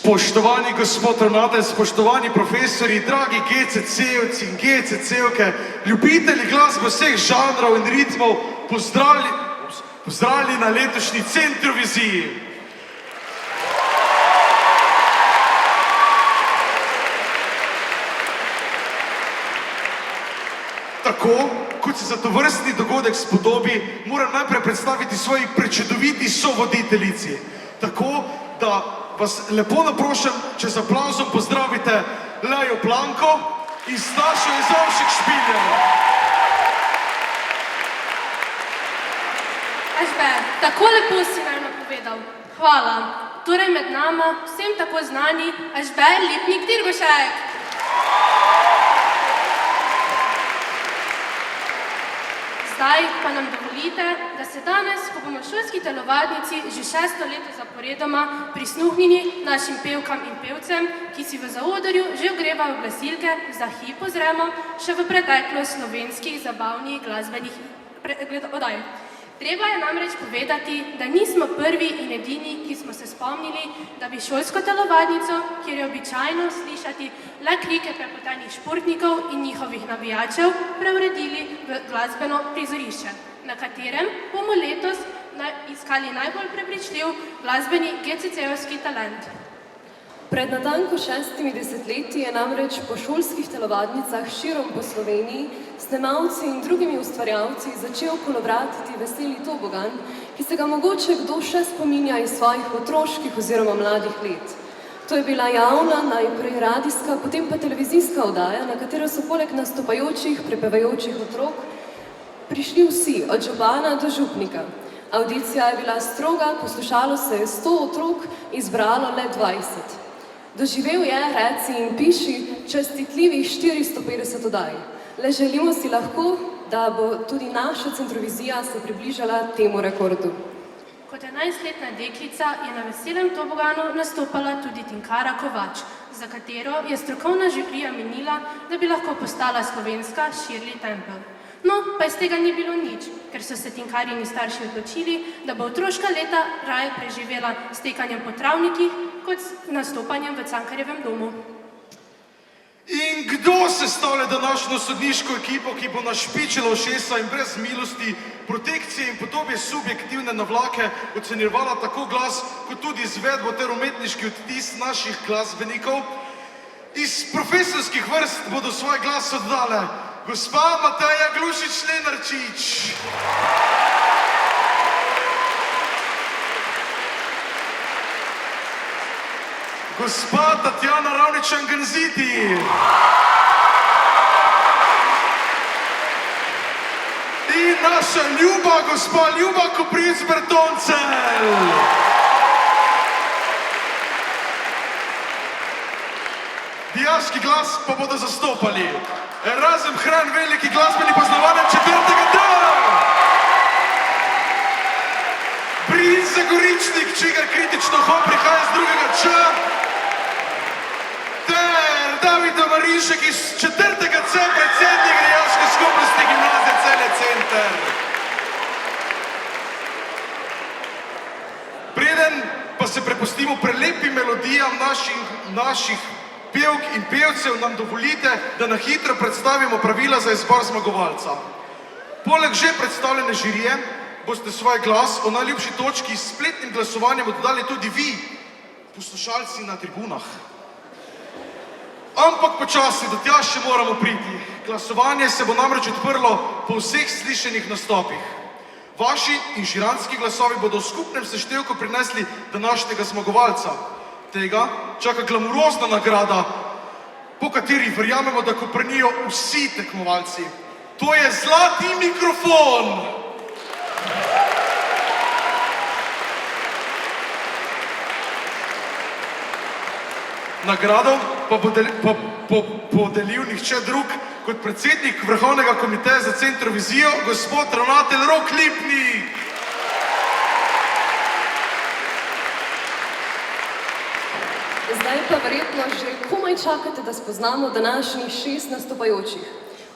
Spoštovani gospod ravnatelj, spoštovani profesori, dragi GCC-ovci in GCC-ovke, ljubitelji glasbe vseh žanrov in ritmov, pozdravljeni na letošnji Centroviziji. Tako, kot se za tovrstni dogodek spodobi, moram najprej predstaviti svoji prečudoviti sovoditeljici. Tako, da vas lepo naprošam, če z aplavzom pozdravite Lejo Blanko in Stašo Jezovšek Špilja. Ažbe, tako lepo si nam napovedal. Hvala. Torej med nama vsem tako znani Ažbe Lipnik Dirgošek. Zdaj pa nam dovolite, da se danes, ko bomo v šolski telovadnici že 6. leto zaporedoma prisluhnili našim pevkam in pevcem, ki si v zaodrju že ogrevajo glasilke, za hip ozremo še v preteklost slovenskih zabavnih glasbenih oddaj. Treba je namreč povedati, da nismo prvi in edini, ki smo se spomnili, da bi šolsko telovadnico, kjer je običajno slišati le krike prepotenih športnikov in njihovih navijačev, preuredili v glasbeno prizorišče, na katerem bomo letos iskali najbolj prepričljiv glasbeni GCC-ovski talent. Pred natanko 6 desetletji je namreč po šolskih telovadnicah širom po Sloveniji snemalci in drugimi ustvarjalci začel kolovratiti veseli tobogan, ki se ga mogoče kdo še spominja iz svojih otroških oziroma mladih let. To je bila javna, najprej radijska, potem pa televizijska oddaja, na katero so poleg nastopajočih, prepevajočih otrok prišli vsi, od župana do župnika. Avdicija je bila stroga, poslušalo se je 100 otrok, izbralo le 20. Doživel je, reci in piši, častitljivih 450 oddaj. Le želimo si lahko, da bo tudi naša Centrovizija se približala temu rekordu. Kot 11-letna deklica je na veselem toboganu nastopala tudi Tinkara Kovač, za katero je strokovna žirija menila, da bi lahko postala slovenska Shirley Temple. No, pa iz tega ni bilo nič, ker so se Tinkarini starši odločili, da bo otroška leta raje preživela s tekanjem po travnikih, kot s nastopanjem v Cankarjevem domu. In kdo sestavlja današnjo sodniško ekipo, ki bo našpičila ušesa in brez milosti, protekcije in podobje subjektivne navlake ocenjevala tako glas, kot tudi izvedbo ter umetniški odtis naših glasbenikov? Iz profesorskih vrst bodo svoj glas oddale gospa Mateja Glušič-Lenarčič, gospa Tatjana Ravničan-Genziti in naša ljuba gospa Ljuba Kopric-Bertoncel. Dijaški glas pa bodo zastopali Erazem Hran, veliki glasbeni poznavalec 4. D. Brinze Goričnik, čigar kritično ho prihaja z 2. Č. Ter Davida Marišek iz 4. C, predsednik Dijaške skupnosti gimnazije Celje Center. Preden pa se prepustimo prelepim melodijam naših pevk in pevcev, nam dovolite, da na hitro predstavimo pravila za izbor zmagovalca. Poleg že predstavljene žirije boste svoj glas o najljubši točki s spletnim glasovanjem oddali tudi vi, poslušalci na tribunah. Ampak počasi, do tja še moramo priti. Glasovanje se bo namreč odprlo po vseh slišenih nastopih. Vaši in žiranski glasovi bodo v skupnem seštevku prinesli današnjega zmagovalca. Tega čaka glamurozna nagrada, po kateri verjamemo, da koprnijo vsi tekmovalci. To je zlati mikrofon! Nagrado pa bo podelil nihče drug kot predsednik Vrhovnega komiteja za Centrovizijo, gospod ravnatelj Rok Lipnik. Zdaj pa verjetno že komaj čakate, da spoznamo današnjih 6 nastopajočih.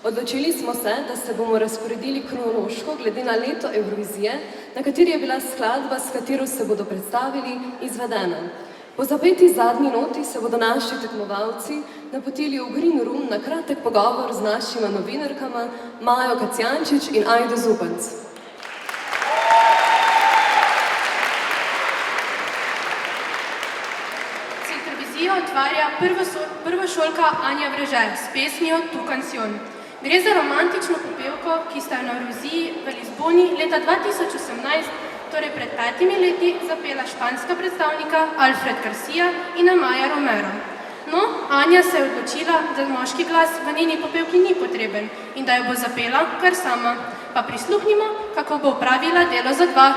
Odločili smo se, da se bomo razporedili kronološko glede na leto Evrovizije, na kateri je bila skladba, s katero se bodo predstavili, izvedena. Po zapeti zadnji noti se bodo naši tekmovalci napotili v Green Room na kratek pogovor z našima novinarkama Majo Kacjančič in Ajdo Zupanc. Televizijo otvarja prvošolka Anja Vreže s pesmijo Tu canción. Gre za romantično popevko, ki sta jo na Evroviziji v Lizboni leta 2018, torej pred 5 leti, zapela španska predstavnika Alfred Garcia in Amaya Romero. No, Anja se je odločila, da moški glas v njeni popevki ni potreben in da jo bo zapela kar sama. Pa prisluhnimo, kako bo opravila delo za dva.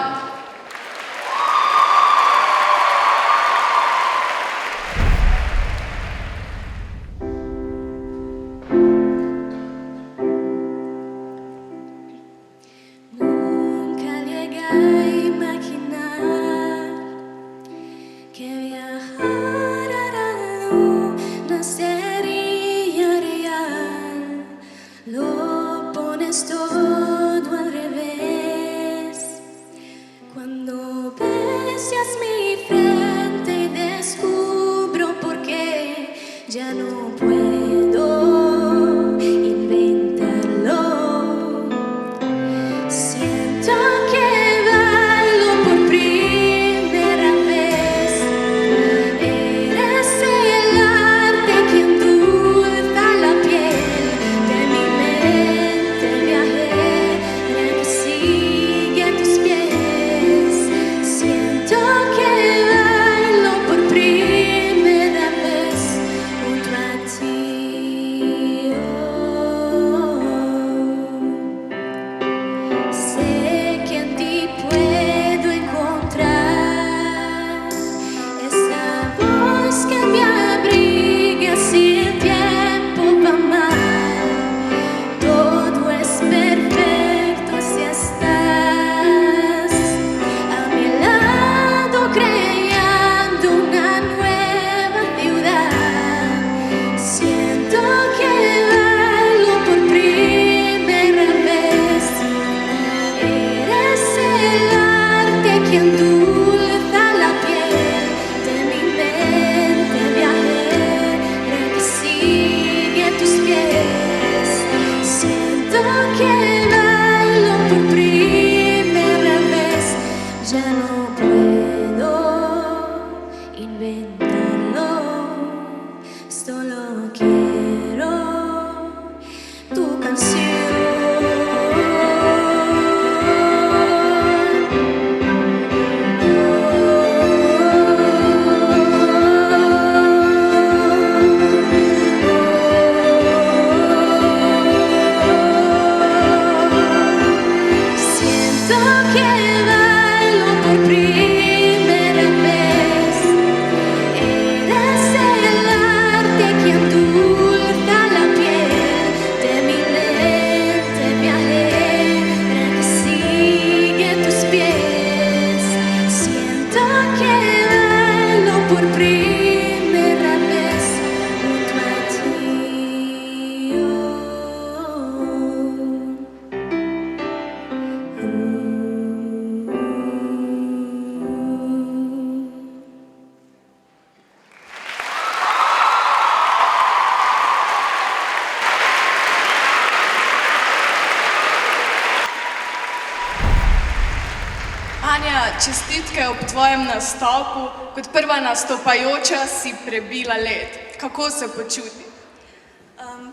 Čestitke ob tvojem nastopu. Kot prva nastopajoča si prebila led. Kako se počuti?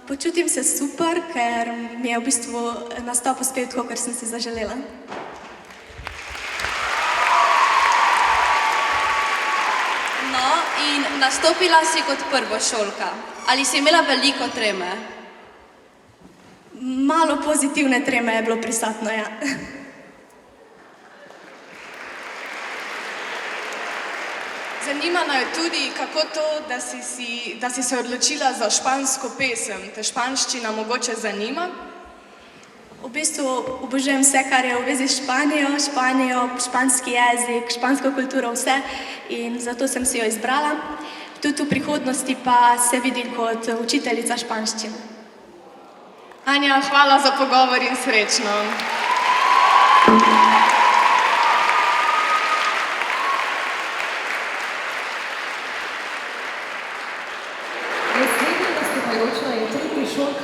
Počutim se super, ker mi je v bistvu nastop uspel tako, kot sem si zaželela. No, in nastopila si kot prvošolka. Ali si imela veliko treme? Malo pozitivne treme je bilo prisotno, ja. Zanima me tudi, kako to, da si se odločila za špansko pesem. Te španščina mogoče zanima? V bistvu obožujem vse, kar je v vezi s Španijo, španski jezik, špansko kulturo, vse. In zato sem si jo izbrala. Tudi v prihodnosti pa se vidim kot učiteljica španščine. Anja, hvala za pogovor in srečno.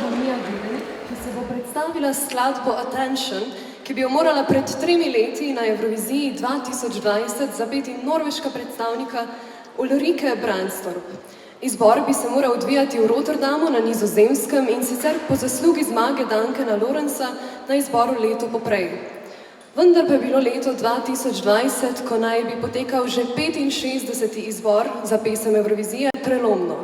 Maša Mija Vilen, ki se bo predstavila s skladbo Attention, ki bi jo morala pred 3 leti na Evroviziji 2020 zapeti norveška predstavnika Ulrike Brandstorp. Izbor bi se moral odvijati v Rotterdamu na Nizozemskem in sicer po zaslugi zmage Duncana Lawrencea na izboru leto poprej. Vendar pa je bilo leto 2020, ko naj bi potekal že 65. izbor za pesem Evrovizije, prelomno.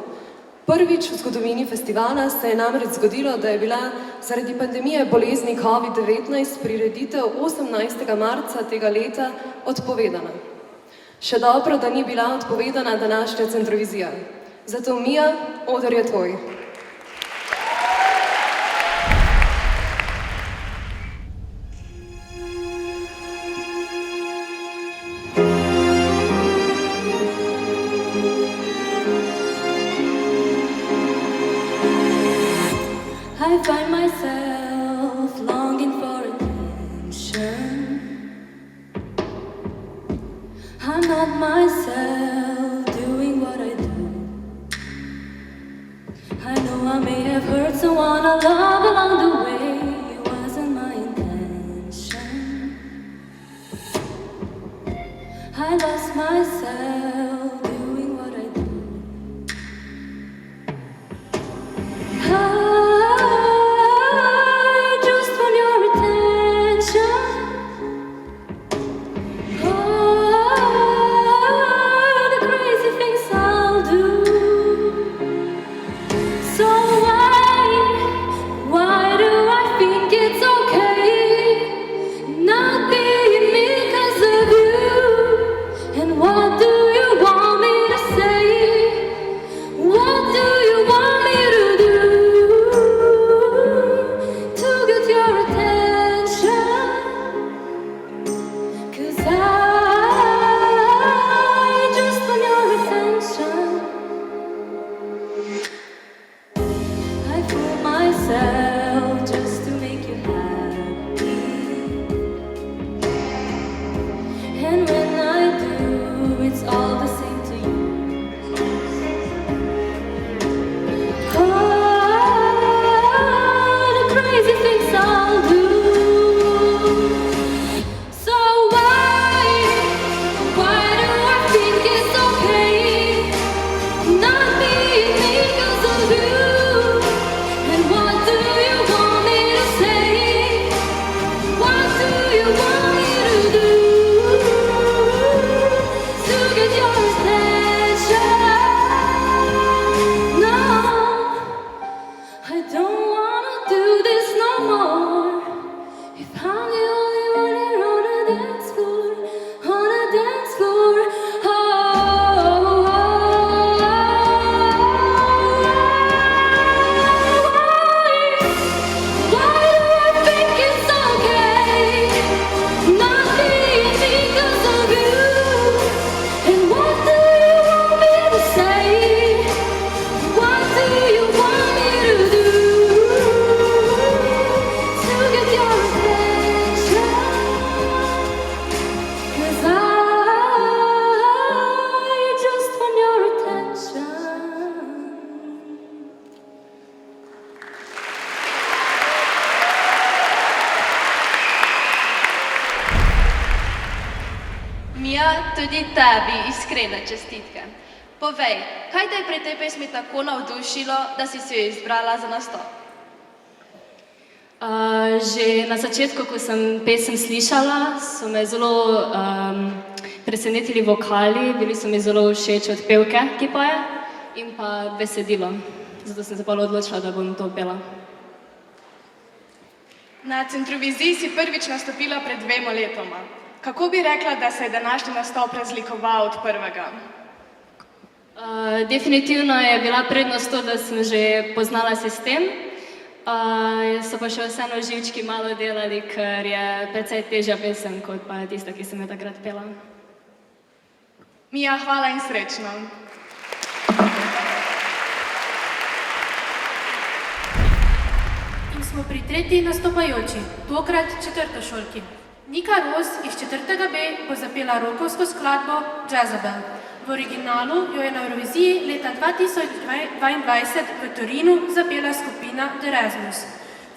Prvič v zgodovini festivala se je namreč zgodilo, da je bila zaradi pandemije bolezni COVID-19 prireditev 18. marca tega leta odpovedana. Še dobro, da ni bila odpovedana današnja Centrovizija. Zato Mija, oder je tvoj. I find myself longing for attention. I'm not myself doing what I do. I know I may have hurt someone I love along the way. It wasn't my intention. I lost myself doing what I do. I just want your attention. Oh, the crazy things I'll do. So why do I think it's okay not being me 'cause of you? And what do you want me to say? What do you want me to do to get your attention? 'Cause I just want your attention. I fool myself just to make you happy. And when I do, it's all the same to you. Oh, the crazy things I'll do. So why do I think it's okay not being me 'cause of you? And what do you want me to say? What do you want me to do to get your attention? No, I don't wanna do this no more. If I'm the only one here on a dance floor, on a dance floor. Why do I think it's okay not being me 'cause of you? And what do you want me to say? What do you want me to do to get your attention? 'Cause I just want your attention. Mija, tudi tebi iskrene čestitke. Povej, kaj te je pri tej pesmi tako navdušilo, da si jo izbrala za nastop? Že na začetku, ko sem pesem slišala, so me zelo presenetili vokali, bili so mi zelo všeč od pevke, ki poje, in pa besedilo. Zato sem se pa odločila, da bom to pela. Na Centroviziji si prvič nastopila pred 2 letoma. Kako bi rekla, da se je današnji nastop razlikoval od prvega? Definitivno je bila prednost to, da sem že poznala sistem. So pa še vseeno živčki malo delali, ker je precej težja pesem, kot pa tista, ki sem jo takrat pela. Mija, hvala in srečno. In smo pri tretji nastopajoči, tokrat četrtošolki. Nika Ros iz 4. B bo zapela rokovsko skladbo Jezebel. V originalu jo je na Euroviziji leta 2022 v Torinu zapela skupina The Rasmus.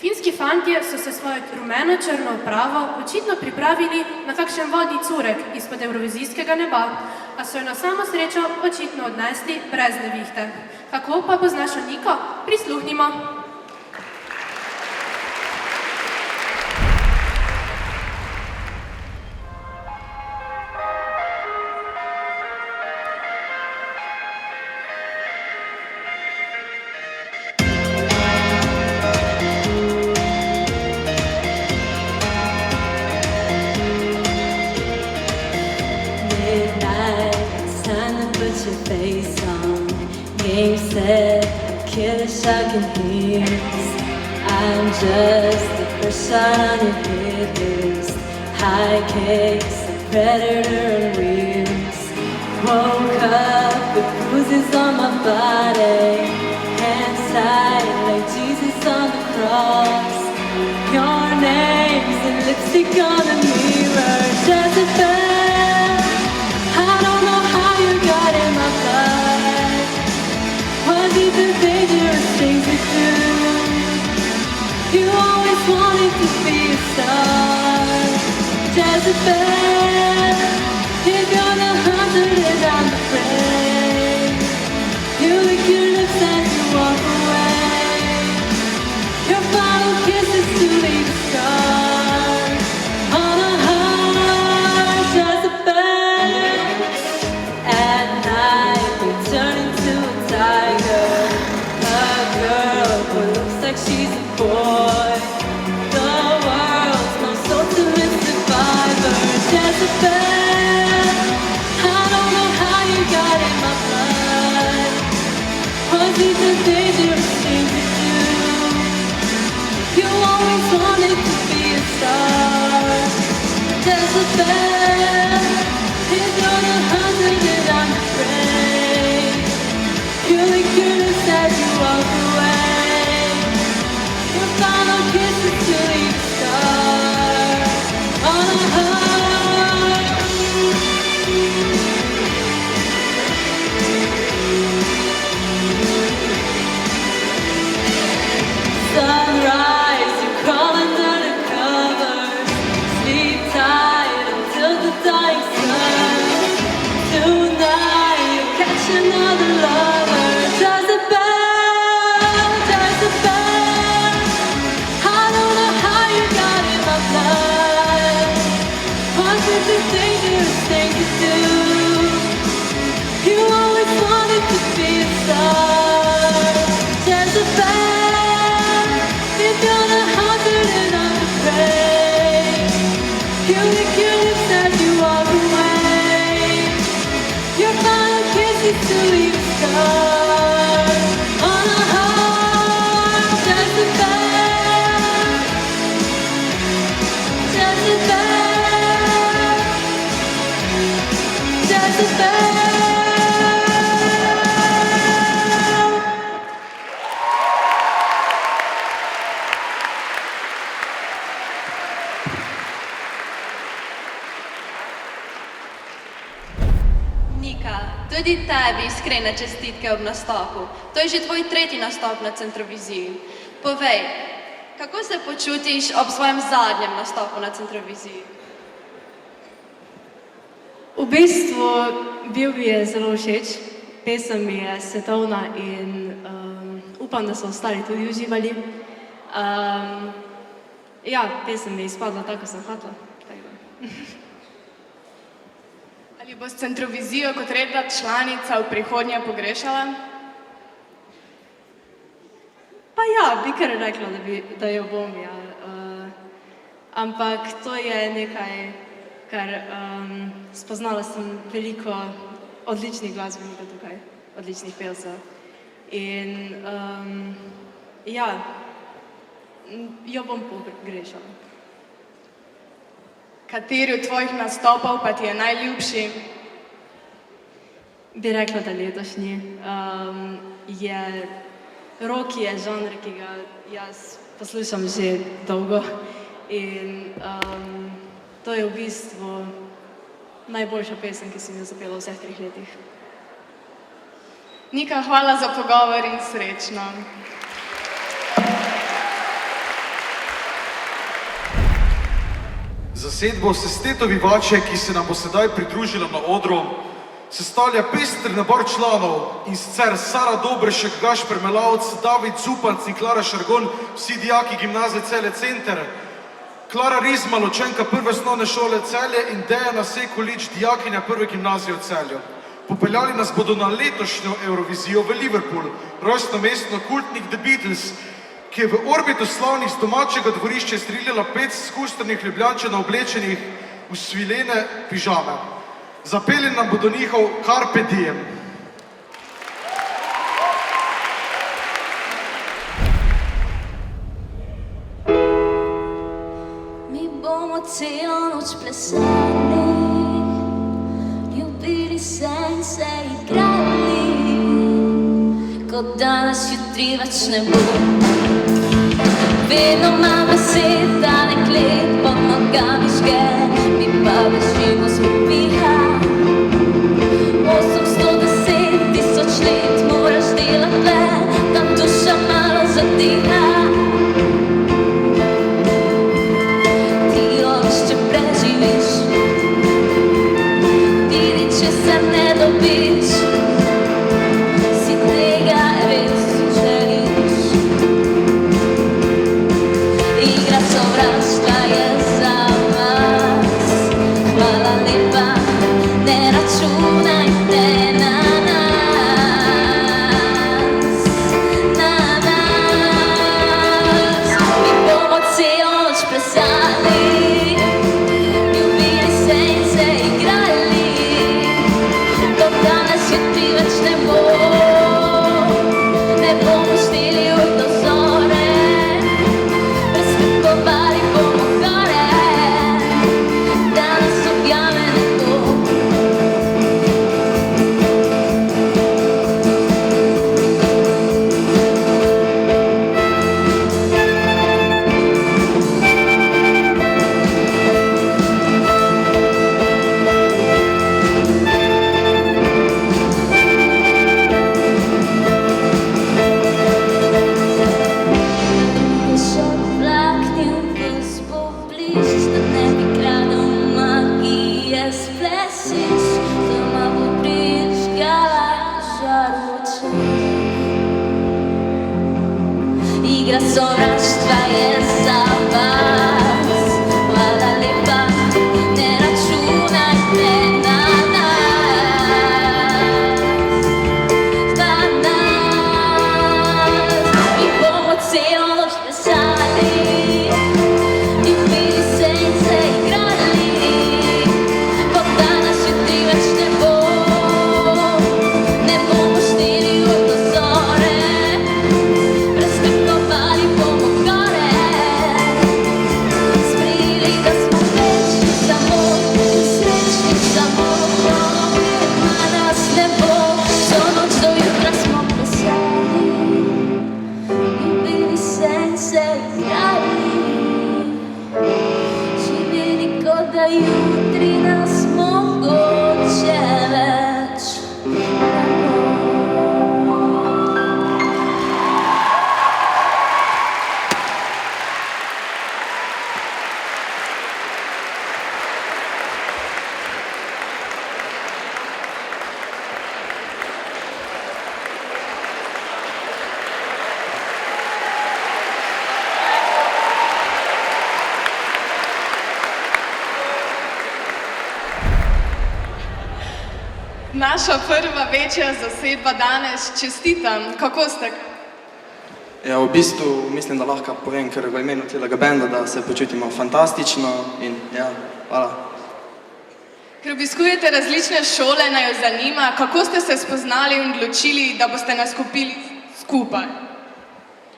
Finski fantje so se svojo rumeno-črno opravo očitno pripravili na kakšen vodni curek izpod evrovizijskega neba, a so jo na samo srečo očitno odnesli brez nevihte. Kako pa bo z našo Niko? Prisluhnimo! Game set, killer shocking hits. I'm just the first shot on your hit list. High kicks, a predator on wheels. Woke up with bruises on my body. Hands tied like Jesus on the cross. Your name's in lipstick on the mirror. Jezebel, I don't know how you got in my blood. Was it the dangerous things we do? You always wanted to be a star. Jezebel, if you're the hunter then I'm the prey. You lick your lips as you walk away. Your final kiss is to leave a scar on a heart. Jezebel, at night we turn into a tiger, a girl who looks like she's a boy. The world's most ultimate survivor. Jezebel, I don't know how you got in my blood. Was it the dangerous thing to do? You always wanted to be a star. Jezebel, if you're the hunter then I'm the prey. You lick your lips as you walk away. Your final kiss is to leave a scar on a heart. Sunrise, you crawl under the covers. Sleep tight until the dying sun. Tonight you'll catch another lover. Jezebel, Jezebel, I don't know how you got in my blood. Was it the dangerous thing to do? You always wanted to be a star. Jezebel, if you're the hunter then I'm the prey. You lick your lips as you walk away. Your final kiss is to leave a scar on a heart. Jezebel, Jezebel, Jezebel. Nika, tudi tebi iskrene čestitke ob nastopu. To je že tvoj tretji nastop na Centroviziji. Povej, kako se počutiš ob svojem zadnjem nastopu na Centroviziji? V bistvu bil mi je zelo všeč, pesem mi je svetovna in upam, da so ostali tudi uživali. Ja, pesem mi je izpadla tako, kot sem hotela. Ali boš Centrovizijo kot redna članica v prihodnje pogrešala? Pa ja, bi kar rekla, da jo bom, ja. Ampak to je nekaj, kar spoznala sem veliko odličnih glasbenikov tukaj, odličnih pevcev. In ja, jo bom pogrešala. Kateri od tvojih nastopov pa ti je najljubši? Bi rekla, da letošnji. Rock je žanr, ki ga jaz poslušam že dolgo in to je v bistvu najboljša pesem, ki sem jo zapela v vseh 3 letih. Nika, hvala za pogovor in srečno. Zasedbo Sesteto Vivače, ki se nam bo sedaj pridružila na odru, sestavlja pester nabor članov, in sicer Sara Dobrešek, Gašper Melavc, David Zupanc in Klara Šargon, vsi dijaki gimnazije Celje Center, Klara Rizmal, učenka prve osnovne šole Celje in Dejana Sekulič, dijakinja prve gimnazije v Celju. Popeljali nas bodo na letošnjo Eurovizijo v Liverpool, rojstno mesto kultnih The Beatles, ki je v orbitu slavnih z domačega dvorišča izstreljala 5 skustrnih Ljubljančanov oblečenih v svilene pižame. Zapeli nam bodo njihov Carpe Diem. Mi bomo celo noč plesali, ljubili se in se igrali, kot danes jutri več ne bo. Vedno imam beseda, deklet pod nogami žge, mi pa bežimo z popiha. 810 tisoč let moraš delati le, da duša malo zadiha. Ti loviš, če preživiš, ti ničesar ne dobiš, si tega res želiš. Igra sovraštva je za vas, hvala lepa, ne računajte na nas, na nas. Mi bomo celo noč plesali, ljubili se in se igrali, kot danes jutri več ne bo. Ne bomo šteli ur do zore, preskakovali bomo gore, da nas objame nekdo. Še odplaknil vas pobliž, da ne bi kradel magije s plesiš, da me bo prižgala žar v očeh. Igra sovraštva je za vas, hvala lepa, ne računajte na nas, na nas. Mi bomo celo noč plesali, ljubili se in se igrali, kot danes jutri več ne bo. Ne bomo šteli ur do zore, preskakovali bomo gore, sprejeli, da smo večni samo, srečni samo, ma nas ne bo. Vso noč do jutra smo plesali, ljubili se in se igrali, živeli, kot da jutri nas mogoče več ne bo. Naša prva večja zasedba danes, čestitam. Kako ste? Ja, v bistvu mislim, da lahko povem kar v imenu celega benda, da se počutimo fantastično in ja, hvala. Ker obiskujete različne šole, naj jo zanima, kako ste se spoznali in odločili, da boste nastopili skupaj.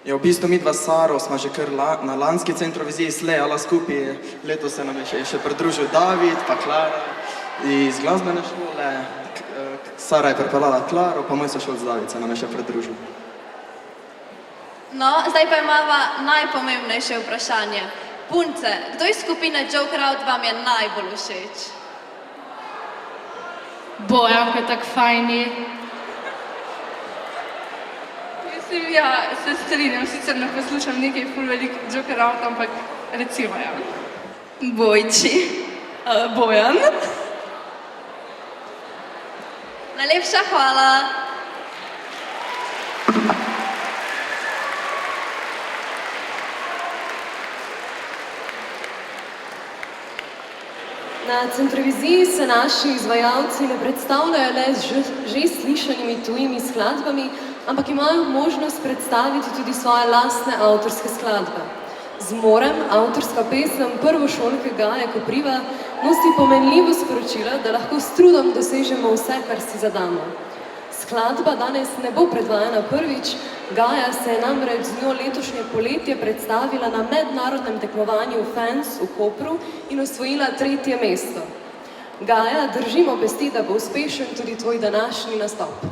Ja, v bistvu midva s Saro sva že kar na lanski Centroviziji slejala skupaj, letos se nam je še pridružil David pa Klara iz glasbene šole. Sara je pripeljala Klaro, pa moj sošolc David se nam je še pridružil. No, zdaj pa imava najpomembnejše vprašanje. Punce, kdo iz skupine Joe Crowd vam je najbolj všeč? Bojan, ko je tako fajni. Mislim, ja, se strinjam, sicer ne poslušam nekaj ful veliko Joker Out, ampak recimo ja. Bojči. Bojan. Najlepša hvala. Na Centroviziji se naši izvajalci ne predstavljajo le z že slišanimi tujimi skladbami, ampak imajo možnost predstaviti tudi svoje lastne avtorske skladbe. Zmorem, avtorska pesem prvošolke Gaje Kopriva nosi pomenljivo sporočilo, da lahko s trudom dosežemo vse, kar si zadamo. Skladba danes ne bo predvajana prvič, Gaja se je namreč z njo letošnje poletje predstavila na mednarodnem tekmovanju Fans v Kopru in osvojila 3. mesto. Gaja, držimo pesti, da bo uspešen tudi tvoj današnji nastop.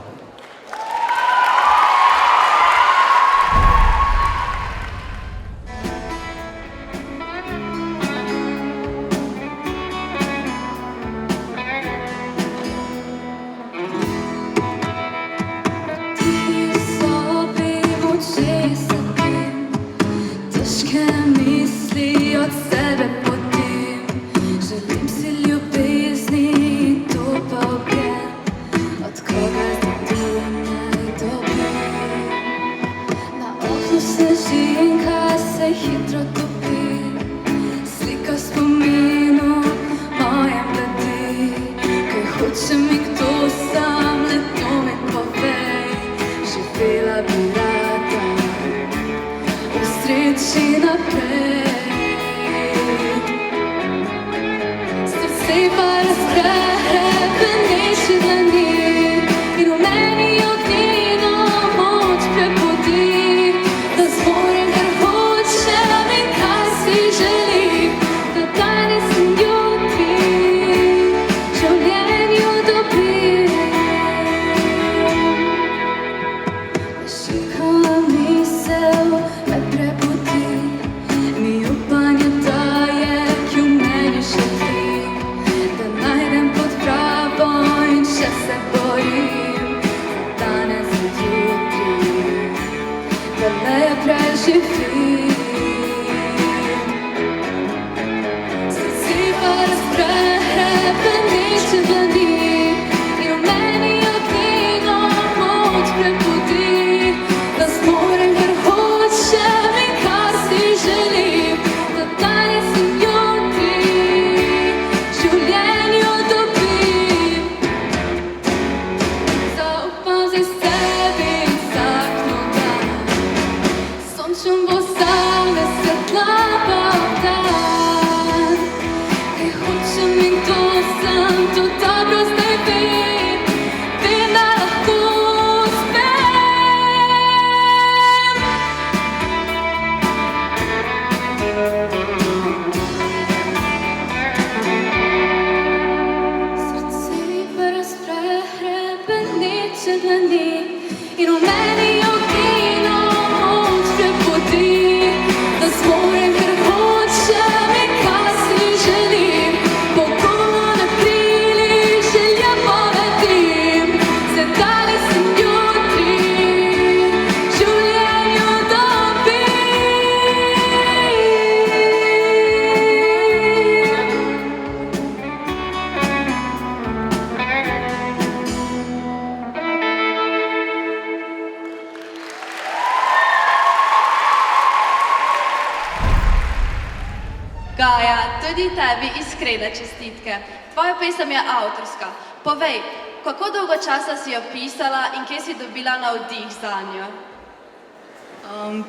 Gaja, tudi tebi iskrene čestitke. Tvoja pesem je avtorska. Povej, kako dolgo časa si jo pisala in kje si dobila navdih zanjo?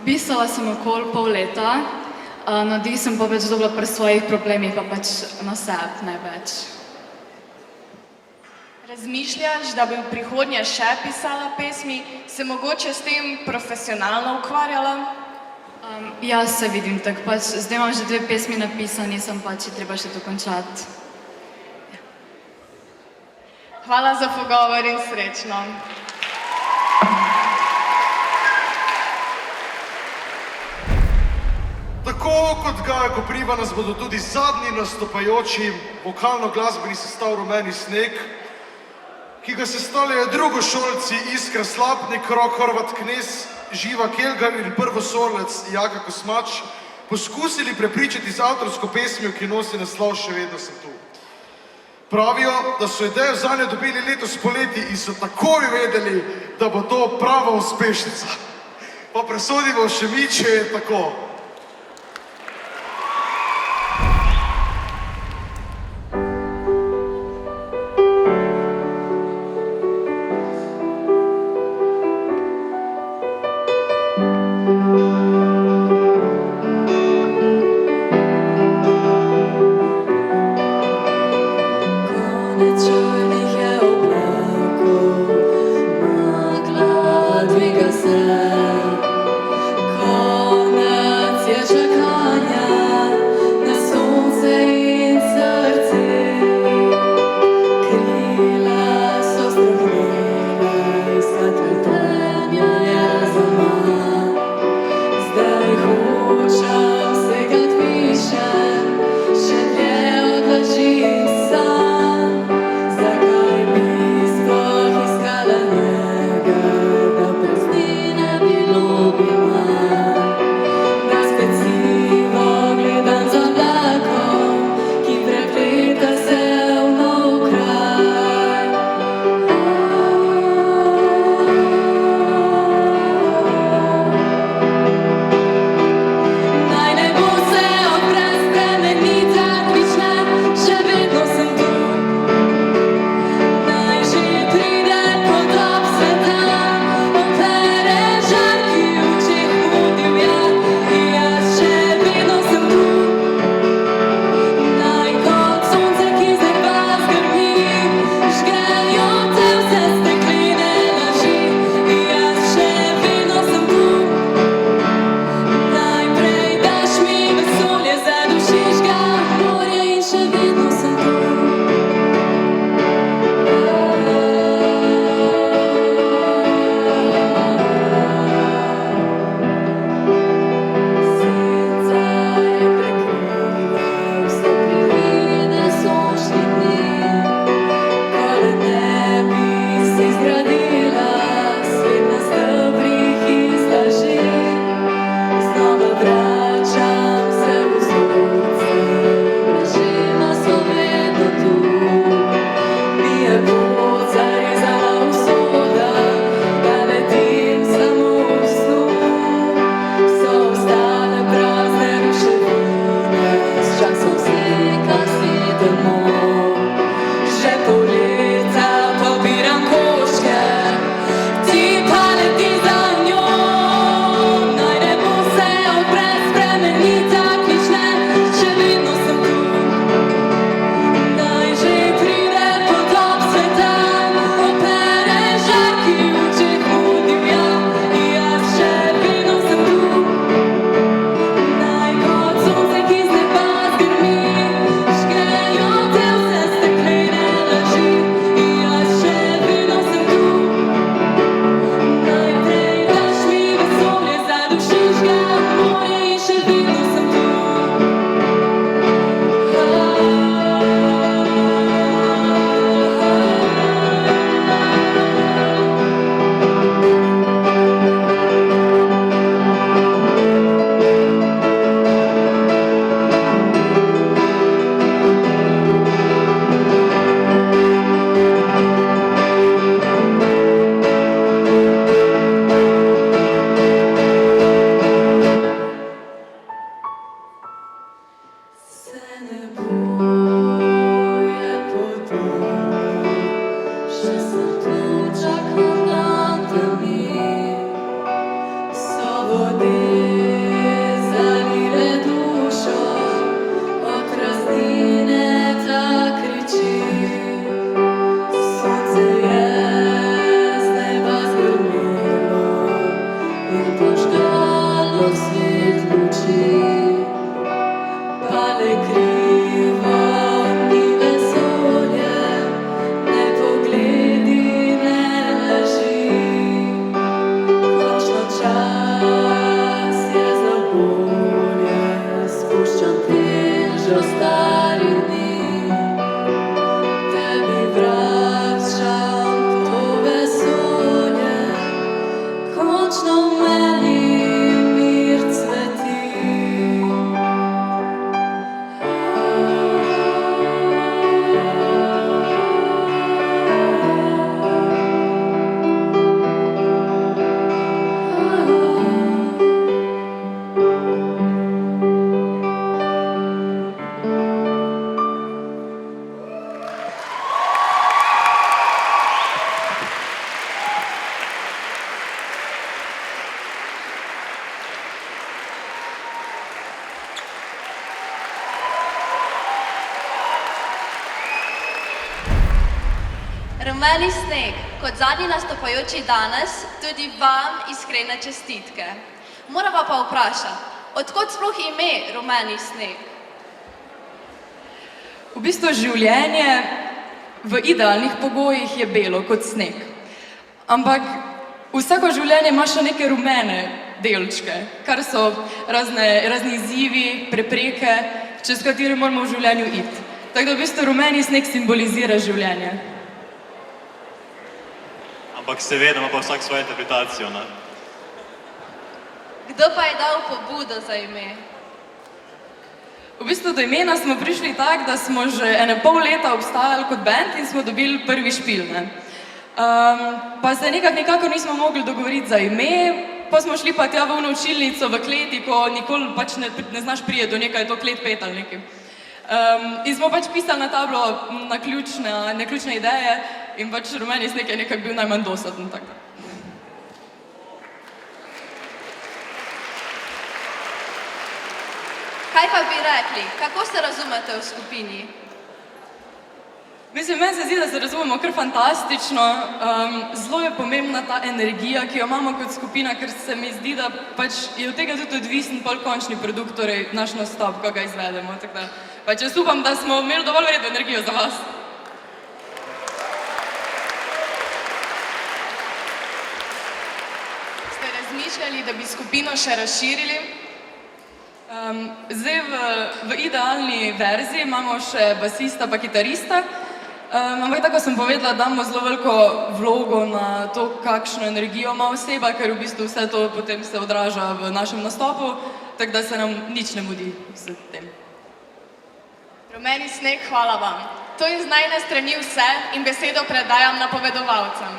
Pisala sem okoli pol leta, navdih sem pa več dobila pri svojih problemih, pa pač na sebi največ. Razmišljaš, da bi v prihodnje še pisala pesmi, se mogoče s tem profesionalno ukvarjala? Jaz se vidim tako, pač zdaj imam že 2 pesmi napisani, sem pač treba še dokončati. Hvala za pogovor in srečno. Tako kot Gaja Kopriva nas bodo tudi zadnji nastopajoči vokalno-glasbeni sestav Rumeni sneg ki ga sestavljajo drugošolci Iskra Slapnik, Rok Horvat Knez, Živa Kelgar in prvosorlec Jaka Kosmač, poskusili prepričati z avtorsko pesmijo, ki nosi naslov Še vedno sem tu. Pravijo, da so idejo zanjo dobili letos poleti in so takoj vedeli, da bo to prava uspešnica. Pa presodimo še mi, če je tako. Zakaj bi sploh iskala njega, da praznine Rumeni sneg, kot zadnji nastopajoči danes, tudi vam iskrene čestitke. Morava pa vprašati, odkot sploh ime rumeni sneg? V bistvu življenje v idealnih pogojih je belo kot sneg. Ampak vsako življenje ima še neke rumene delčke, kar so razni izzivi, prepreke, čez katere moramo v življenju iti. Tako da v bistvu rumeni sneg simbolizira življenje. Ampak seveda ima pa vsak svojo interpretacijo, ne? Kdo pa je dal pobudo za ime? V bistvu do imena smo prišli tako, da smo že pol leta obstajali kot band in smo dobili prvi špil, ne. Pa se nekako nismo mogli dogovoriti za ime, pa smo šli pa tja v ono učilnico v kleti, ko nikoli pač ne znaš priti do nekaj, je to klet pet ali nekaj. In smo pač pisali na tablo na ključne ideje in pač rumeni sneg je nekako bil najmanj dosaden, tako. Kaj pa bi rekli, kako se razumete v skupini? Mislim, meni se zdi, da se razumemo kar fantastično. Zelo je pomembna ta energija, ki jo imamo kot skupina, ker se mi zdi, da pač je od tega tudi odvisen pol končni produkt, torej naš nastop, ko ga izvedemo. Tako da pač jaz upam, da smo imeli dovolj verjetno energijo za vas. Ste razmišljali, da bi skupino še razširili? Zdaj v idealni verziji imamo še basista pa kitarista, ampak tako sem povedala, damo zelo veliko vlogo na to, kakšno energijo ima oseba, ker v bistvu vse to potem se odraža v našem nastopu, tako da se nam nič ne mudi s tem. Rumeni sneg, hvala vam. To je z najne strani vse in besedo predajam napovedovalcem.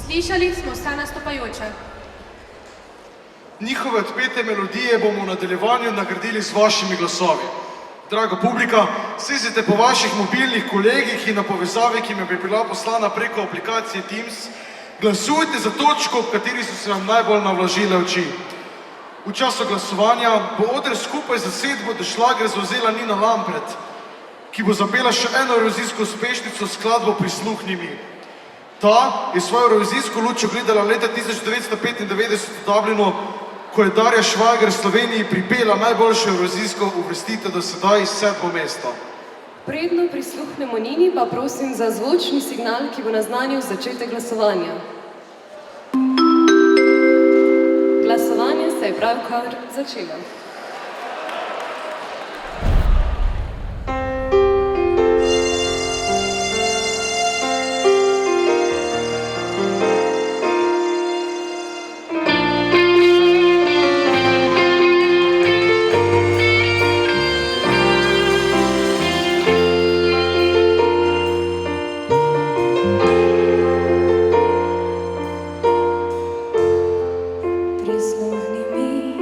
Slišali smo vse nastopajoče. Njihove odpete melodije bomo v nadaljevanju nagradili z vašimi glasovi. Draga publika, sezite po vaših mobilnih kolegih in na povezavi, ki mi je bila poslana preko aplikacije Teams, glasujte za točko, v kateri so se vam najbolj navlažile oči. V času glasovanja bo oder skupaj za sedbo do šlager zavzela Nina Lampret, ki bo zapela še eno evrovizijsko uspešnico s skladbo Prisluhni mi. Ta je svojo evrovizijsko luč ugledala leta 1995 v Dublinu, ko je Darja Švager Sloveniji pripela najboljšo evrovizijsko uvrstitev do sedaj 7. mesto. Predno prisluhnemo Nini, pa prosim za zvočni signal, ki bo naznanil začetek glasovanja. Glasovanje se je pravkar začelo. Prisluhni mi,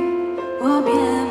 objemi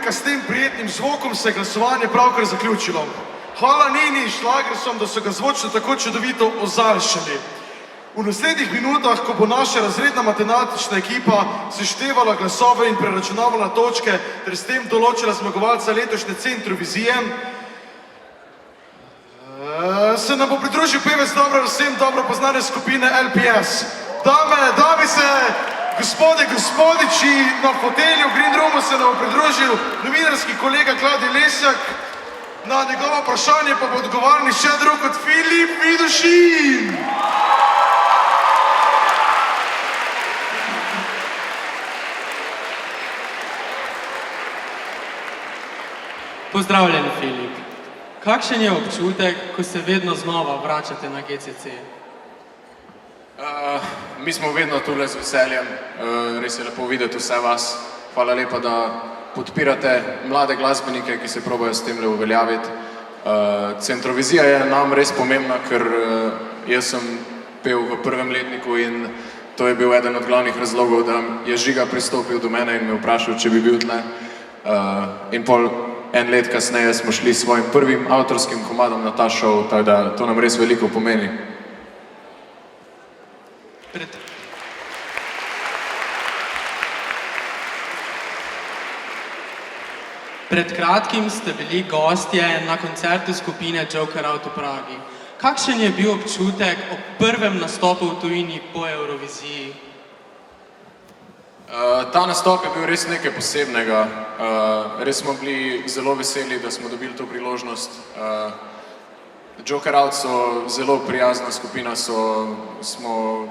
publika, s tem prijetnim zvokom se je glasovanje pravkar zaključilo. Hvala Nini in Šlagersom, da so ga zvočno tako čudovito ozaljšali. V naslednjih minutah, ko bo naša razredna matematična ekipa seštevala glasove in preračunavala točke ter s tem določila zmagovalca letošnje Centrovizije, se nam bo pridružil pevec vsem dobro poznane skupine LPS. Dame se, gospodiči, na fotelju v Green Roomu se nam bo pridružil novinarski kolega Kladi Lesjak. Na njegovo vprašanje pa bo odgovarjal nihče drug kot Filip Vidušin. Pozdravljen, Filip. Kakšen je občutek, ko se vedno znova vračate na GCC? Mi smo vedno tule z veseljem, res je lepo videti vse vas. Hvala lepa, da podpirate mlade glasbenike, ki se probajo s temle uveljaviti. Centrovizija je nam res pomembna, ker jaz sem pel v prvem letniku in to je bil eden od glavnih razlogov, da je Žiga pristopil do mene in me vprašal, če bi bil tle. In pol en let kasneje smo šli s svojim prvim avtorskim komadom na ta šov, tako da to nam res veliko pomeni. Pred kratkim ste bili gostje na koncertu skupine Joker Out v Pragi. Kakšen je bil občutek ob prvem nastopu v tujini po Euroviziji? Ta nastop je bil res nekaj posebnega. Res smo bili zelo veseli, da smo dobili to priložnost. Joker Out so zelo prijazna skupina, smo,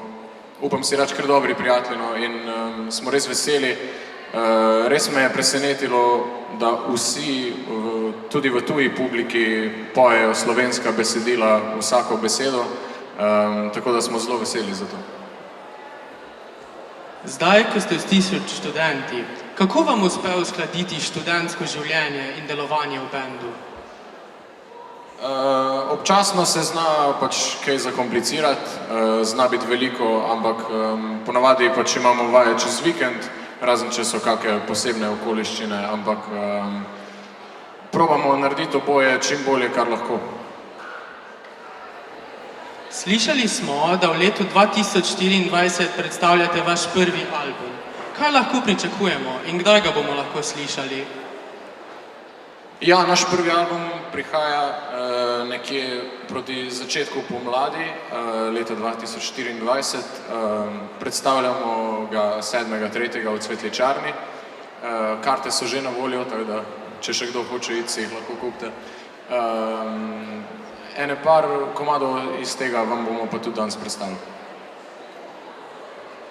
upam si reči, kar dobri prijatelji in smo res veseli. Res me je presenetilo, da vsi, tudi v tuji publiki, pojejo slovenska besedila, vsako besedo, tako da smo zelo veseli za to. Zdaj, ko ste vsi študenti, kako vam uspe uskladiti študentsko življenje in delovanje v bendu? Občasno se zna pač kaj zakomplicirati, zna biti veliko, ampak ponavadi pač imamo vaje čez vikend, razen če so kakšne posebne okoliščine, ampak probamo narediti oboje čim bolje, kar lahko. Slišali smo, da v letu 2024 predstavljate vaš prvi album. Kaj lahko pričakujemo in kdaj ga bomo lahko slišali? Ja, naš prvi album prihaja nekje proti začetku pomladi, leta 2024. Predstavljamo ga 7.3. v Cvetličarni. Karte so že na voljo, tako da če še kdo hoče iti, si jih lahko kupite. Ene par komadov iz tega vam bomo pa tudi danes predstavili.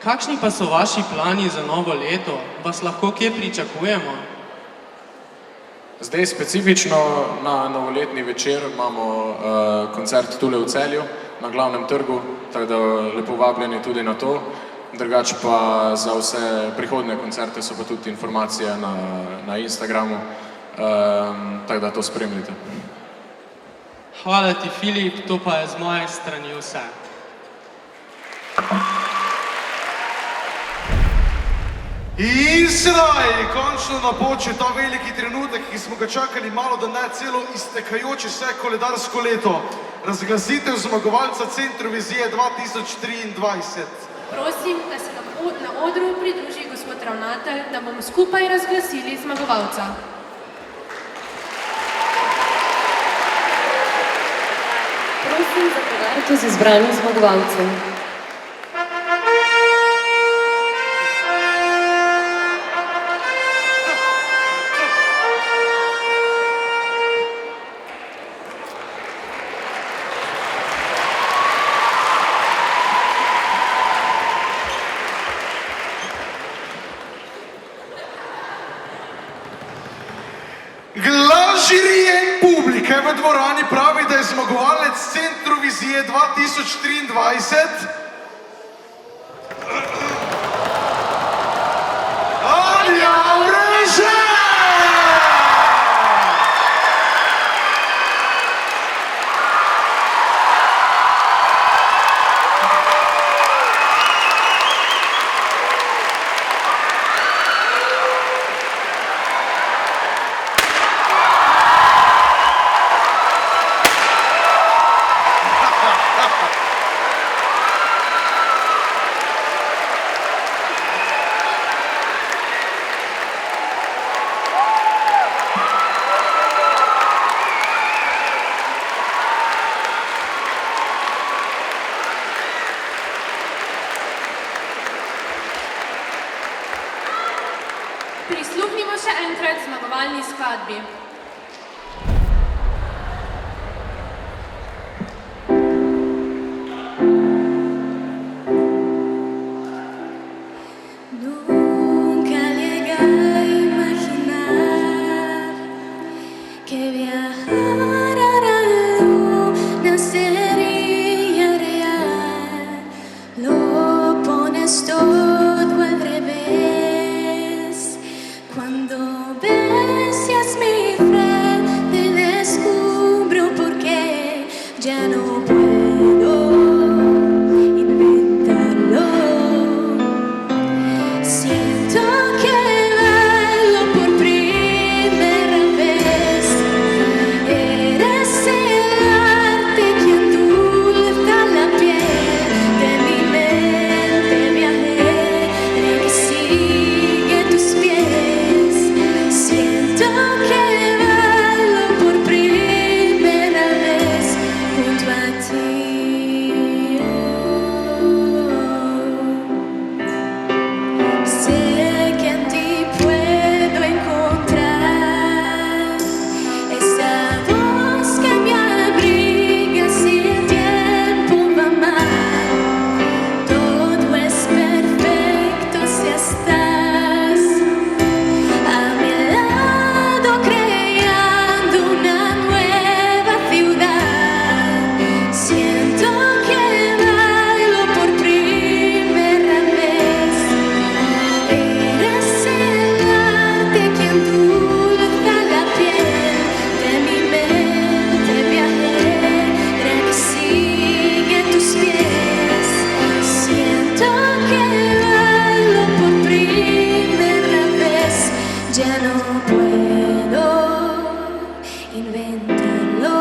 Kakšni pa so vaši plani za novo leto? Vas lahko kje pričakujemo? Zdaj specifično na novoletni večer imamo koncert tule v Celju, na glavnem trgu, tako da lepo vabljeni tudi na to. Drugač pa za vse prihodne koncerte so pa tudi informacije na Instagramu, tako da to spremljite. Hvala ti, Filip, to pa je z moje strani vse. In sedaj, končno napočil ta veliki trenutek, ki smo ga čakali malo da ne celo iztekajoče se koledarsko leto. Razglasitev zmagovalca Centrovizije 2023. Prosim, da se na odru pridruži gospod ravnatelj, da bomo skupaj razglasili zmagovalca. Prosim za podaritev z izbranim zmagovalcem. Glas žirije in publike v dvorani pravi, da je zmagovalec Centrovizije 2023 Anja Vreže! nadaljevalni skladbi. Nunca llegué a imaginar que viajar a la luna sería real. Lo pones todo al revés. Cuando besas mi frente descubro por qué ya no puedo inventarlo. Siento que bailo por primera vez. Eres el arte que endulza la piel de mi mente viajera que sigue tus pies. Siento que bailo por primera vez junto a ti. Sé que en ti puedo encontrar esa voz que me abriga si el tiempo va mal. Todo es perfecto si estás a mi lado creando una nueva ciudad. Siento que bailo por primera vez. Eres el arte que endulza la piel de mi mente viajera que sigue tus pies. Siento que bailo por primera vez. Ya no puedo inventarlo,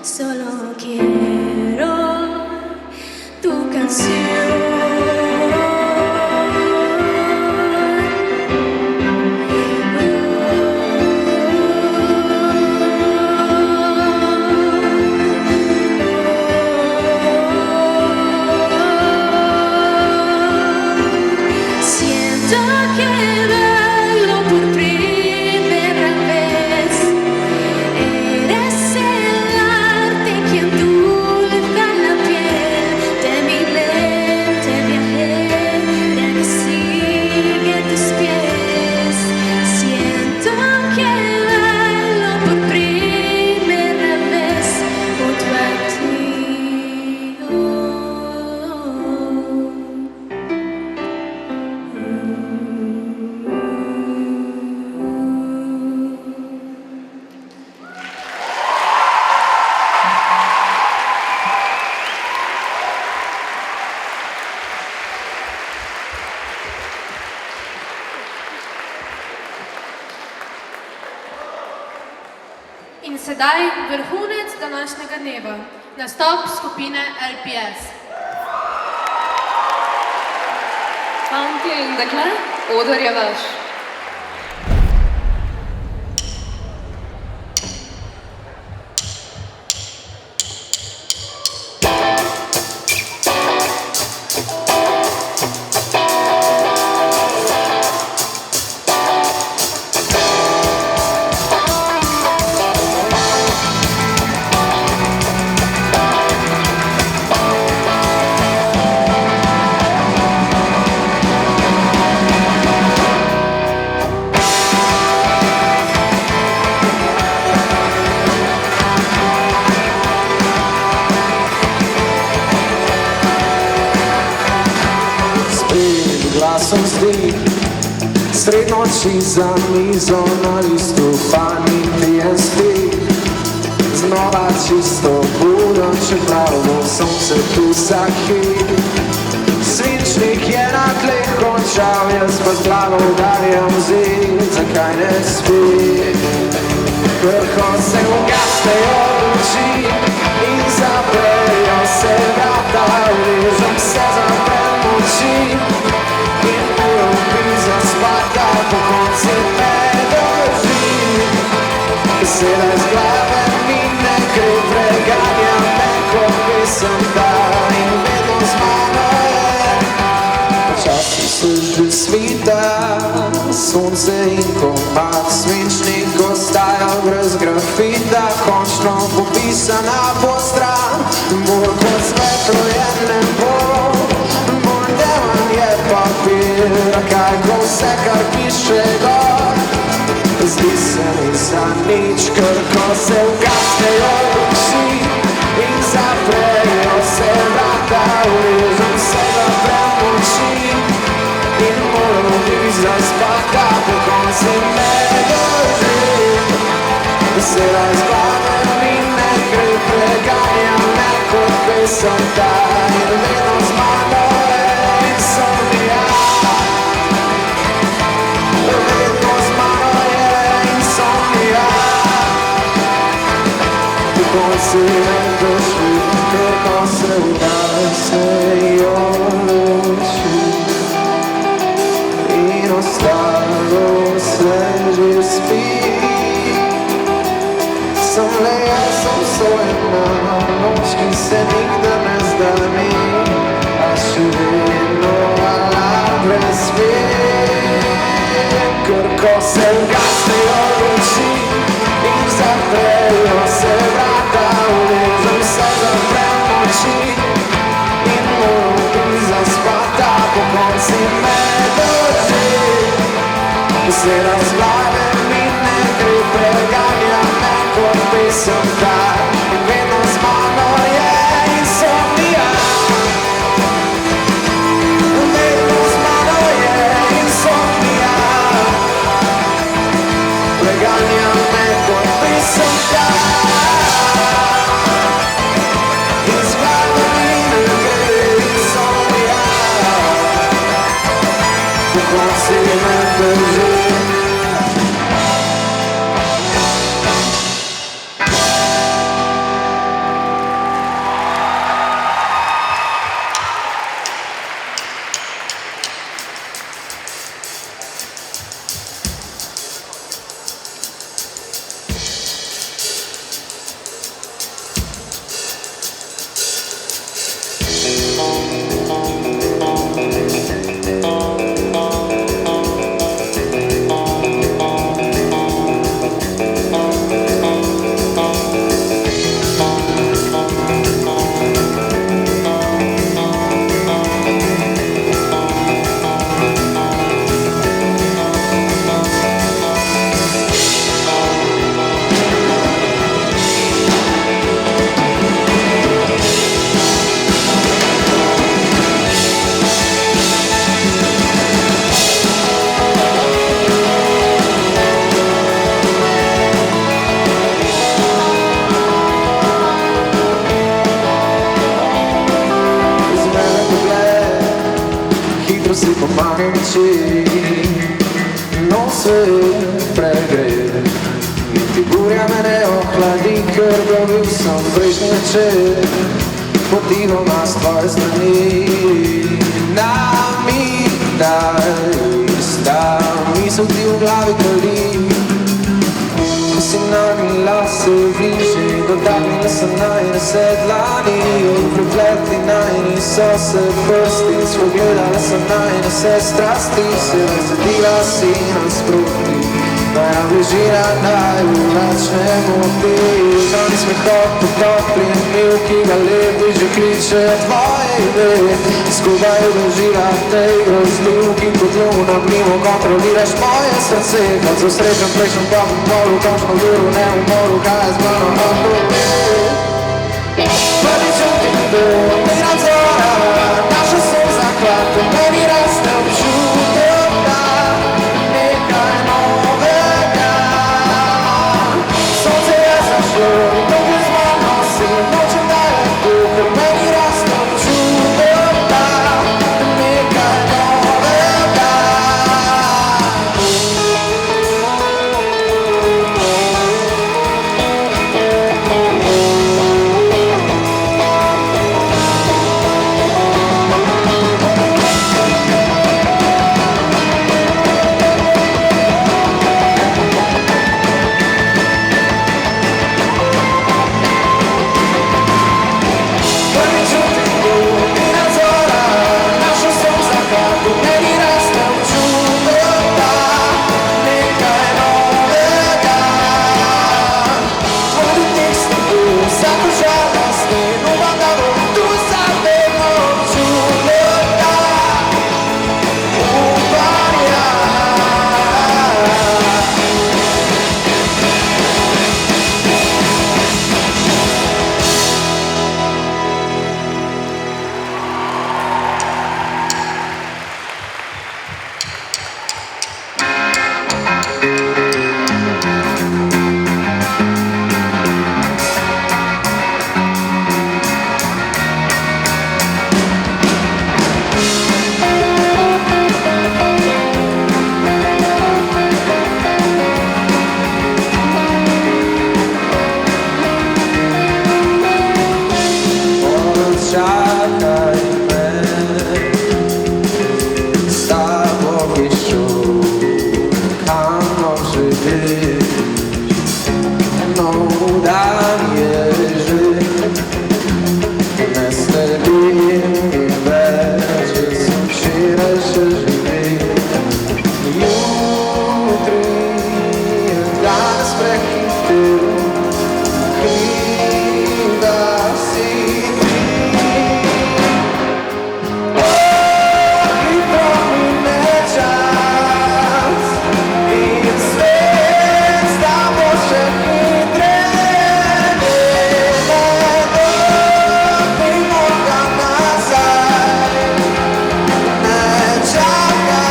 solo quiero tu canción. Siento que bailo por primera vez. Eres el arte que endulza la piel de mi mente viajera que sigue tus pies. Siento que bailo por primera vez junto a ti. In sedaj vrhunec današnjega dneva, nastop skupine LPS. Fantje in dekle, oder je vaš. Glasom zdi, sred noči za mizo na listu fani pijem spi. Znova čisto budo, čeprav bo sonce tu vsak hip. Svinčnik je na tleh končal, jaz pa z glavo udarjam zid, zakaj ne spi? Krko se ugasnejo luči in zaprejo se vrata, uležem se zaprem oči. In urobi zaspata, po konci me drži. Beseda iz glave mi ne gre, preganja me kot pesem ta in vedno z mano je. Počasi se že svita, sonce in komad na postran, bolj kot svetlo je nebo, bolj devan je papir, kaj ko vse, kar piše gor. Zdi se mi za nič, ker ko se ugasnejo oči in zaprejo se vrata, uležem se zaprem oči in moram biti zaspata, po konci me drži. Se razglavim in ne gre, preganja me kot pesem ta in vedno z mano je insomnija. Vedno z mano je insomnija. Po konci me drži, vedno se ugasejo luči in ostalo se že spi. Sem le jaz obsojena, noč, ki se nikdar ne zdani, a še vedno alarm spi. Ker ko se ugasnejo luči in zaprejo se vrata, uležem se zaprem oči in moram biti zaspata, po konci me drži. Se razglavim in ne gre, preganja me kot pesem ta in vedno z mano je insomnija. Vedno z mano je insomnija. Preganja me kot pesem ta in z glave mi ne gre insomnija. Po konci me drži. Si pomanjči, no se pregre, niti burja me ne ohladi, ker dobil sem prejšnji večer, potihoma s tvoje strani. Nami daj, sta misel ti v glavi kali, ko si nami lase bliže, dotaknila sem najne sedlani, prepletli najni so se prsti, spogledala sem najne se strasti, se razredila si nasproti, moja bližina največ ne moti. Zani smehot po topli mil, ki ga leti že kliče tvoje ime, skupaj dožila tej grozljivki, kot luna mimo kontroliraš moje srce, kot so srečen prejšnjem topem moru, končno viru, ne umoru, kaj je z mano naproti. Prvi čutim dom iz nadzora, naša sol zaklad, v meni raste občutek, da nekaj novega. Sonce je zašlo in tukaj z mano si, nočem da je tu, v meni raste občutek, da nekaj novega. čakaj me, s tabo bi šel, kamor želiš. Nov dan je že, ne sledim mi več, jaz sem včeraj še živel. Jutri je danes prehitel, kriva si ti. Hitro mine čas in svet s tabo še hitreje. Ne moga nazaj, ne čaka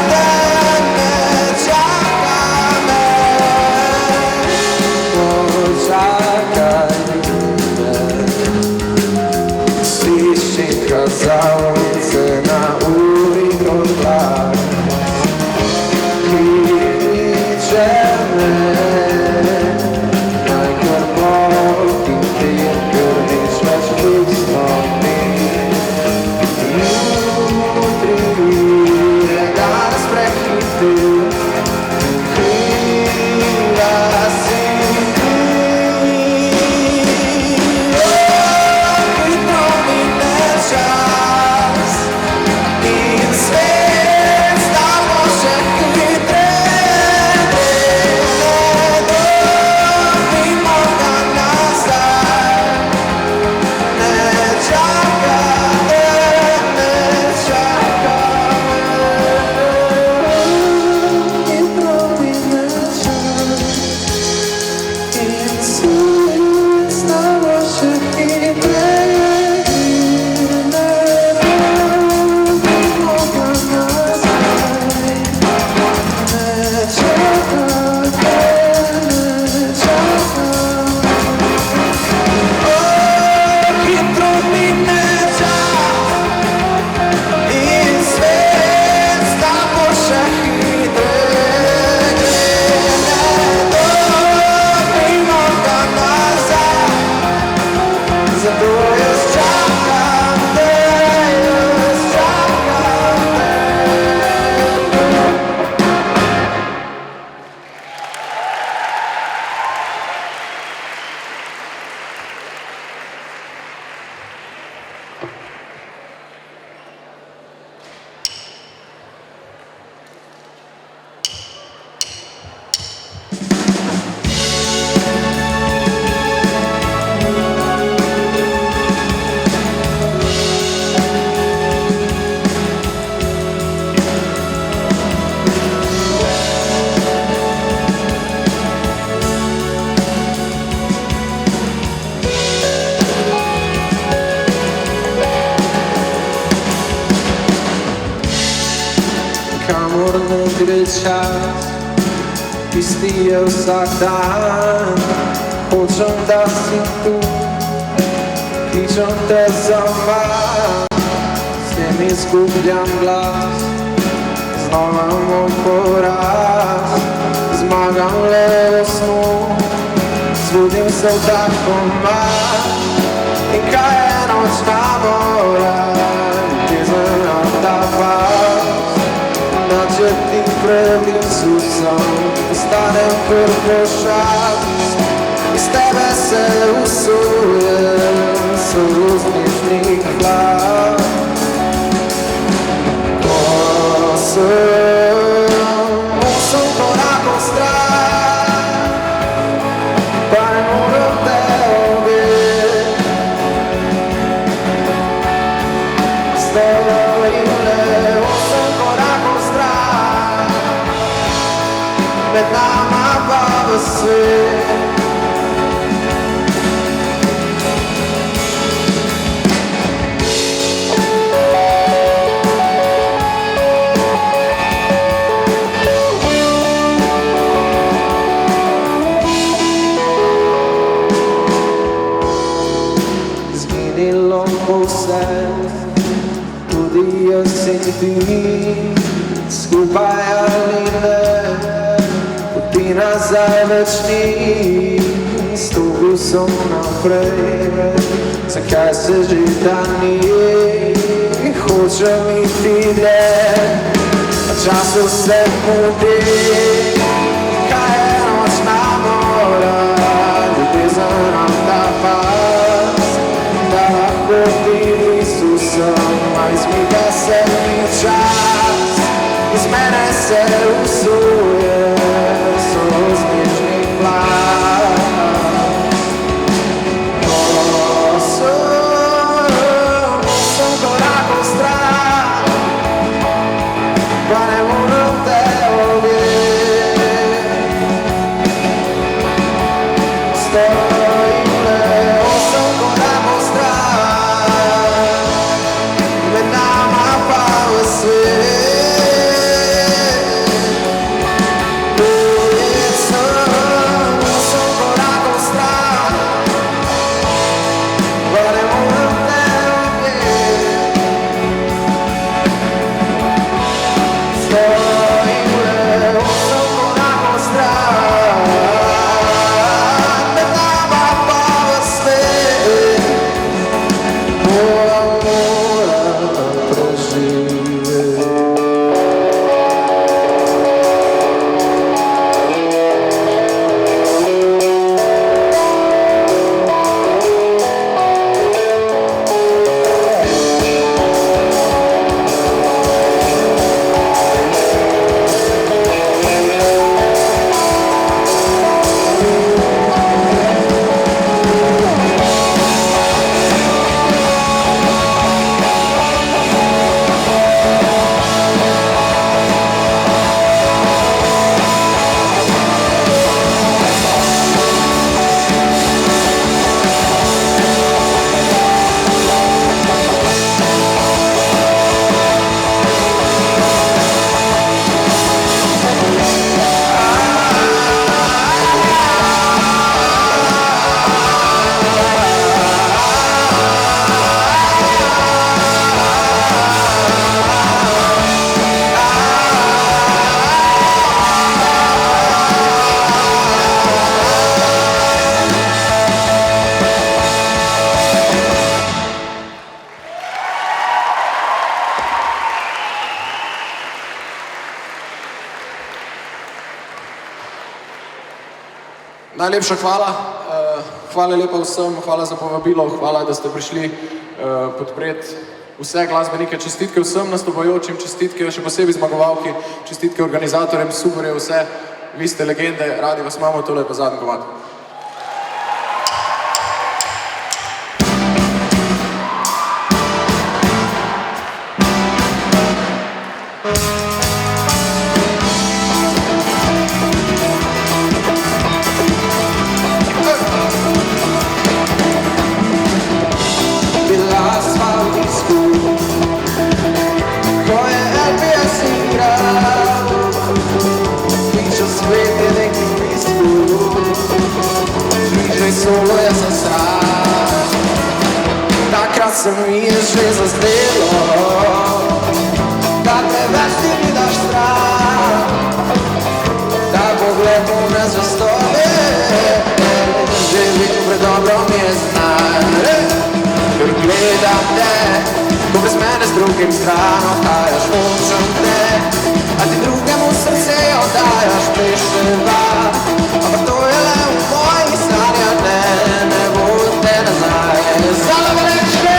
te, ne čaka me. Počakaj me, slišim kazalnice na uri kot vlak, ki kliče me, naj kar potim tim, ker nič več nismo mi. Jutri je danes prehitel, kriva si ti. Hitro mine čas in svet s tabo še hitreje. Ne dobimo ga nazaj, ne čaka te, ne čaka me. Hitro mine čas in svet s tabo še hitreje. Ne dobimo ga nazaj, ne čaka te, ne čaka me. Hitro mine čas in svet s tabo še hitreje. Ne dobimo ga nazaj, zato jaz čakam te, jaz čakam te. Kamor ne gre čas, isti je vsak dan. Hočem, da si tu, kličem te za manj. S tem izgubljam glas, znova moj poraz. Zmagam le v snu, zbudim se v tak komad. In kaj je nočna mora, ljubezen na ta pas. Nače ti pred Isusom, postanem kar pošast. Iz tebe se usujem, soluznični hlad. Ko sem 8 korakov stran, pa ne morem te objeti. Stojim le 8 korakov stran, med nama pa v svet. Zginilo bo vse, tudi jaz in ti, skupaj ali ne, poti nazaj več ni. stopil sem naprej, zakaj se že dani hočem iti dlje, a času se mudi, kaj je nočna mora, ljubezen nam da pas, da lahko ti blizu sem, a izmiga se mi čas, iz mene se usuje, solo z nežnih glas. Osem korakov stran, pa ne moram te objeti. Stojim le 8 korakov stran, med nama pa v svet. Ujel sem 8 korakov stran, pa ne moram te objeti. Stojim le 8 korakov stran, med nama pa v svet. Moram preživeti. Najlepša hvala. Hvala lepa vsem, hvala za povabilo, hvala, da ste prišli podpreti vse glasbenike. Čestitke vsem nastopajočim, čestitke še posebej zmagovalki, čestitke organizatorjem, super je vse, vi ste legende, radi vas imamo, tole pa zadnji komad. Bila sva v disku, ko je LPS igral, priča svet je neki pisku, bližaj solo je zasran. Takrat se mi je že zazdelo, da te več ti mi daš stran, da pogled v nezvestobe, že vidim predobro mi je znan. Ker gledam te, ko brez mene z drugim stran odhajaš, hočem te, a ti drugemu srce oddajaš, peševa. Ampak to je le v mojih sanjah, ne bo te nazaj, zala me reče.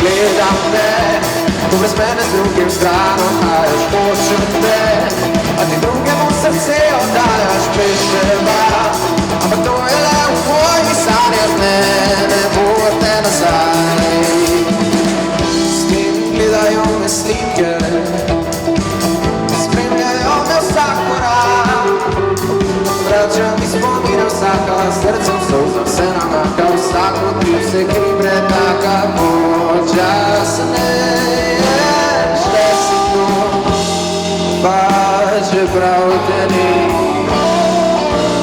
Gledam te, ko brez mene z drugim stran odhajaš, hočem te, a ti drugemu srce oddajaš, peševa. Ampak to je le v mojih sanjah, ne bo te nazaj. S tem gledajo me slike, spremljajo me vsak korak, vrača mi spomine vsaka, srcem solza vse namaka, vsak motiv se kri pretaka. Počasneš, da si tu, pa čeprav te ni,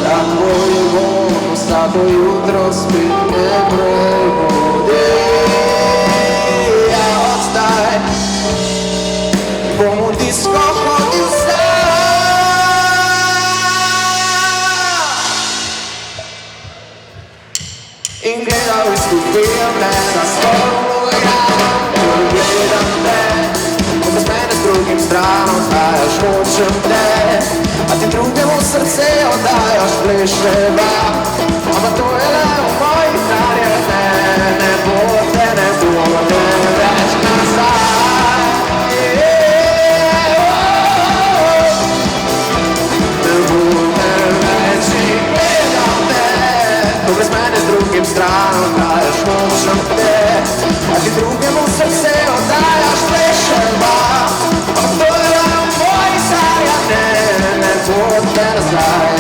tako je bom vsak. da bo jutro spet ne prebudi. Ja, od zdaj bom v disko hodil in gledal izgubljene na stolu, ja, gledam te, ko brez mene s drugim stran oddajaš, hočem te, a ti drugemu srce oddajaš, pleševa, ampak to je le v mojih sanjah, ne bo te več nazaj. Ne bo te več in gledam te, ko brez mene s drugim stran oddajaš, hočem te, a ti drugemu srce oddajaš, pleševa, ampak to je le v mojih sanjah, ne bo te nazaj.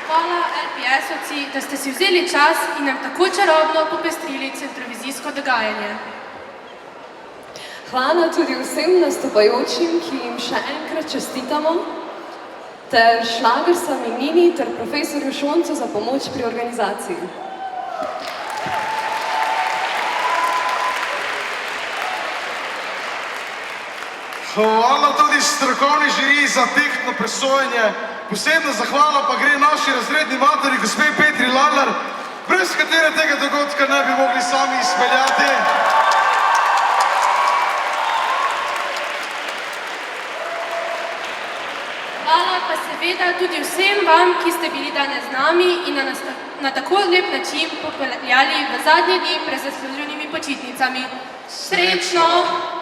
Hvala LPS-ovci, da ste si vzeli čas in nam tako čarobno popestrili centrovizijsko dogajanje. Hvala tudi vsem nastopajočim, ki jim še enkrat čestitamo, ter šlagersami Nini ter profesorju Šoncu za pomoč pri organizaciji. Hvala tudi strokovni žiriji za tehtno presojanje. Posebna zahvala pa gre naši razredni materi, gospe Petri Lalar, brez katere tega dogodka ne bi mogli sami izpeljati. Hvala pa seveda tudi vsem vam, ki ste bili danes z nami in na tako lep način popeljali v zadnje dni pred zasluženimi počitnicami. Srečno!